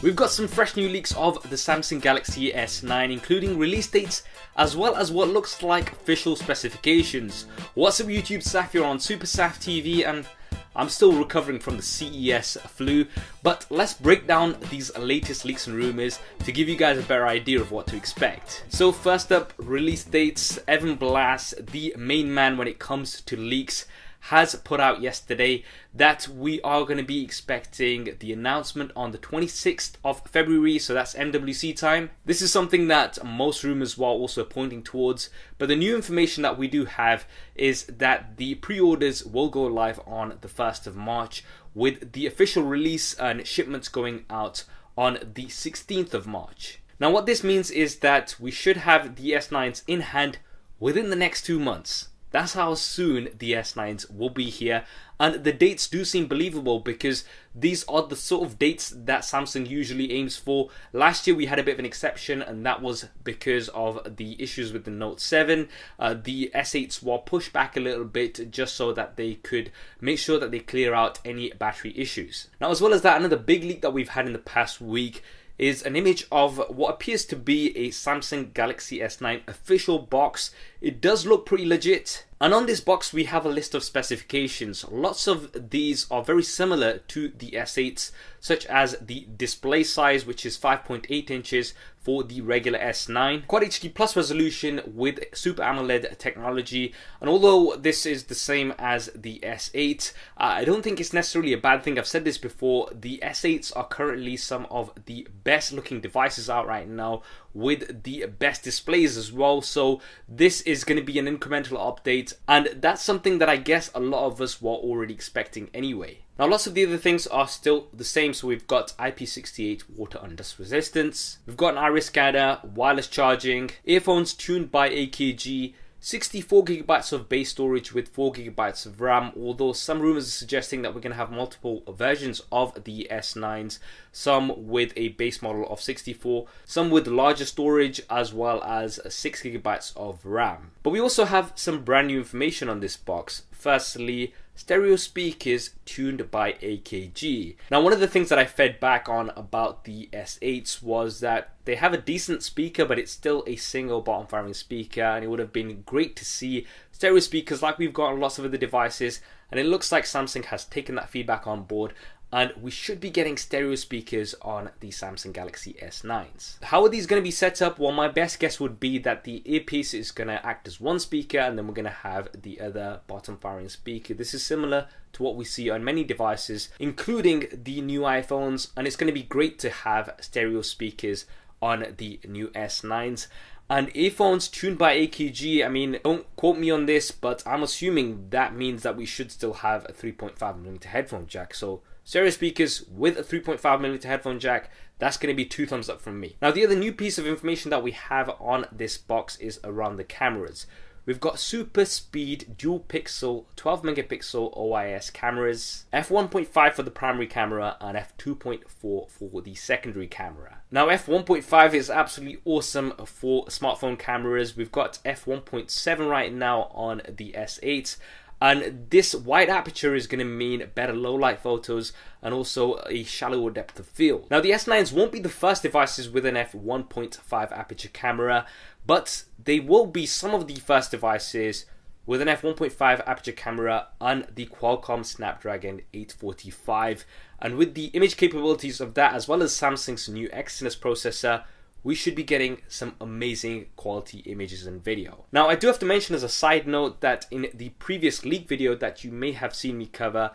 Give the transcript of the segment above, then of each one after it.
We've got some fresh new leaks of the Samsung Galaxy S9, including release dates as well as what looks like official specifications. What's up YouTube, Saf here on SuperSaf TV, and I'm still recovering from the CES flu, but let's break down these latest leaks and rumors to give you guys a better idea of what to expect. So first up, release dates. Blass, the main man when it comes to leaks, has put out yesterday that we are going to be expecting the announcement on the 26th of February, so that's MWC time. This is something that most rumors were also pointing towards, but the new information that we do have is that the pre-orders will go live on the 1st of March, with the official release and shipments going out on the 16th of March. Now what this means is that we should have the S9s in hand within the next 2 months. That's how soon the S9s will be here, and the dates do seem believable because these are the sort of dates that Samsung usually aims for. Last year we had a bit of an exception, and that was because of the issues with the Note 7. The S8s were pushed back a little bit just so that they could make sure that they clear out any battery issues. Now, as well as that, another big leak that we've had in the past week is an image of what appears to be a Samsung Galaxy S9 official box. It does look pretty legit. And on this box we have a list of specifications. Lots of these are very similar to the S8s, such as the display size, which is 5.8 inches for the regular S9, Quad HD Plus resolution with Super AMOLED technology, and although this is the same as the S8, I don't think it's necessarily a bad thing. I've said this before, the S8s are currently some of the best looking devices out right now, with the best displays as well, so this is going to be an incremental update, and that's something that I guess a lot of us were already expecting anyway. Now lots of the other things are still the same, so we've got IP68 water and dust resistance, we've got an iris scanner, wireless charging, earphones tuned by AKG, 64GB of base storage with 4GB of RAM, although some rumors are suggesting that we're going to have multiple versions of the S9s, some with a base model of 64, some with larger storage, as well as 6GB of RAM. But we also have some brand new information on this box. Firstly, stereo speakers tuned by AKG. Now one of the things that I fed back on about the S8s was that they have a decent speaker, but it's still a single bottom firing speaker, and it would have been great to see stereo speakers like we've got on lots of other devices, and it looks like Samsung has taken that feedback on board, and we should be getting stereo speakers on the Samsung Galaxy S9s. How are these going to be set up? Well, my best guess would be that the earpiece is going to act as one speaker, and then we're going to have the other bottom firing speaker. This is similar to what we see on many devices, including the new iPhones, and it's going to be great to have stereo speakers on the new S9s. And earphones tuned by AKG, I mean, don't quote me on this, but I'm assuming that means that we should still have a 3.5mm headphone jack. So stereo speakers with a 3.5mm headphone jack, that's going to be 2 thumbs up from me. Now the other new piece of information that we have on this box is around the cameras. We've got super speed dual pixel 12 megapixel OIS cameras, f1.5 for the primary camera and f2.4 for the secondary camera. Now f1.5 is absolutely awesome for smartphone cameras. We've got f1.7 right now on the S8s, and this wide aperture is going to mean better low light photos and also a shallower depth of field. Now the S9s won't be the first devices with an f1.5 aperture camera, but they will be some of the first devices with an f1.5 aperture camera on the Qualcomm Snapdragon 845, and with the image capabilities of that as well as Samsung's new Exynos processor, we should be getting some amazing quality images and video. Now I do have to mention as a side note that in the previous leak video that you may have seen me cover,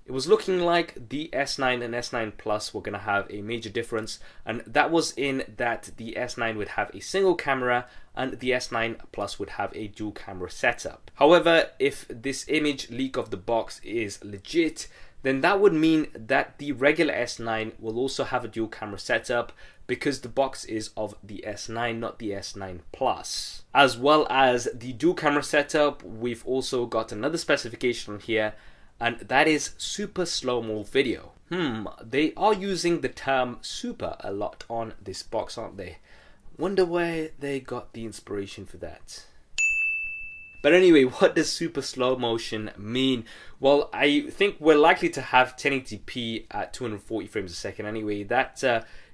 it was looking like the S9 and S9 Plus were going to have a major difference, and that was in that the S9 would have a single camera and the S9 Plus would have a dual camera setup. However, if this image leak of the box is legit, then that would mean that the regular S9 will also have a dual camera setup, because the box is of the S9, not the S9 Plus. As well as the dual camera setup, we've also got another specification on here, and that is super slow-mo video. They are using the term super a lot on this box, aren't they? Wonder where they got the inspiration for that. But anyway, what does super slow motion mean? Well, I think we're likely to have 1080p at 240 frames a second anyway. That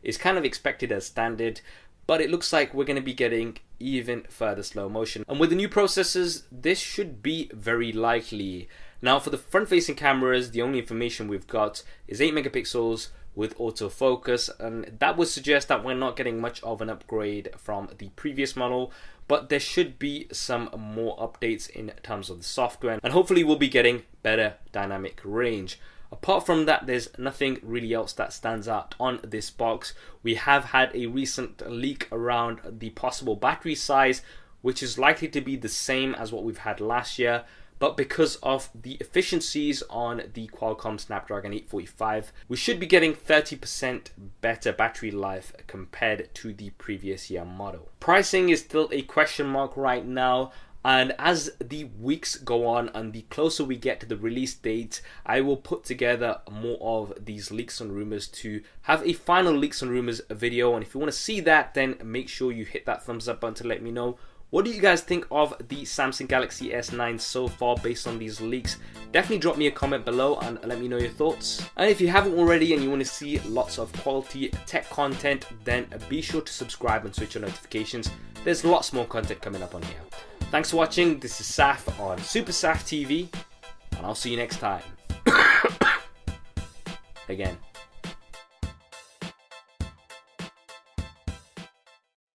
is kind of expected as standard, but it looks like we're going to be getting even further slow motion. And with the new processors, this should be very likely. Now for the front-facing cameras, the only information we've got is 8 megapixels with autofocus, and that would suggest that we're not getting much of an upgrade from the previous model, but there should be some more updates in terms of the software, and hopefully we'll be getting better dynamic range. Apart from that, there's nothing really else that stands out on this box. We have had a recent leak around the possible battery size, which is likely to be the same as what we've had last year, but because of the efficiencies on the Qualcomm Snapdragon 845, we should be getting 30% better battery life compared to the previous year model. Pricing is still a question mark right now, and as the weeks go on and the closer we get to the release date, I will put together more of these leaks and rumors to have a final leaks and rumors video. And if you want to see that, then make sure you hit that thumbs up button to let me know. What do you guys think of the Samsung Galaxy S9 so far based on these leaks? Definitely drop me a comment below and let me know your thoughts. And if you haven't already and you want to see lots of quality tech content, then be sure to subscribe and switch on notifications. There's lots more content coming up on here. Thanks for watching. This is Saf on SuperSaf TV, and I'll see you next time. Again.